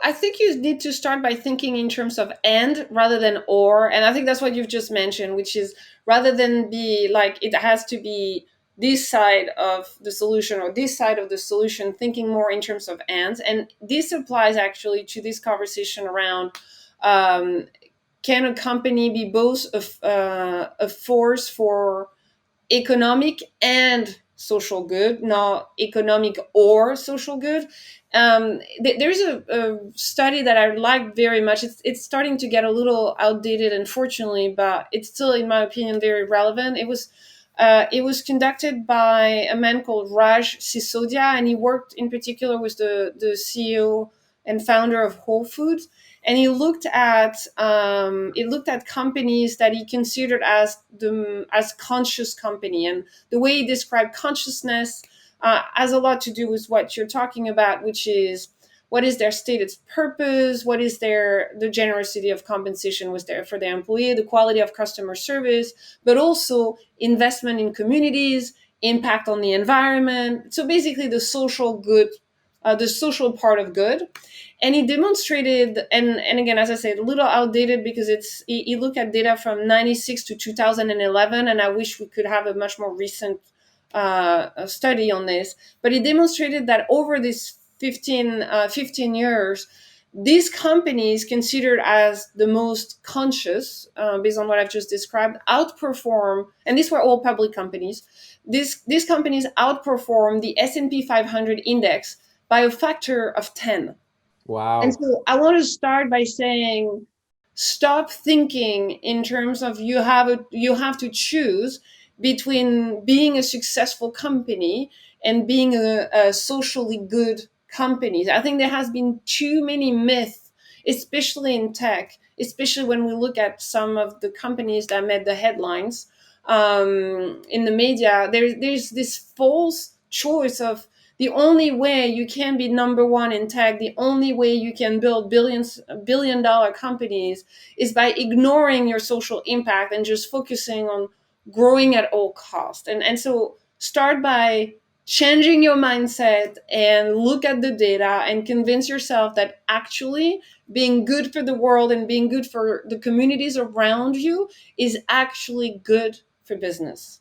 I think you need to start by thinking in terms of and rather than or. And I think that's what you've just mentioned, which is rather than be like it has to be this side of the solution or this side of the solution, thinking more in terms of ands. And this applies actually to this conversation around um, can a company be both a force for economic and social good, not economic or social good. There's a study that I like very much. It's starting to get a little outdated, unfortunately, but it's still, in my opinion, very relevant. It was conducted by a man called Raj Sisodia, and he worked in particular with the CEO and founder of Whole Foods. And he looked at companies that he considered as conscious company, and the way he described consciousness has a lot to do with what you're talking about, which is what is their stated purpose, what is the generosity of compensation was there for their employee, the quality of customer service, but also investment in communities, impact on the environment. So basically, the social part of good. And he demonstrated, and again, as I said, a little outdated because he looked at data from 96 to 2011, and I wish we could have a much more recent study on this. But he demonstrated that over this 15 years, these companies considered as the most conscious, based on what I've just described, outperform, and these were all public companies. These companies outperform the S&P 500 index by a factor of 10. And Wow. so I want to start by saying, stop thinking in terms of you have to choose between being a successful company and being a socially good company. I think there has been too many myths, especially in tech, especially when we look at some of the companies that made the headlines in the media. There's this false choice of the only way you can be number one in tech, the only way you can build billion-dollar companies is by ignoring your social impact and just focusing on growing at all cost. And so start by changing your mindset and look at the data and convince yourself that actually being good for the world and being good for the communities around you is actually good for business.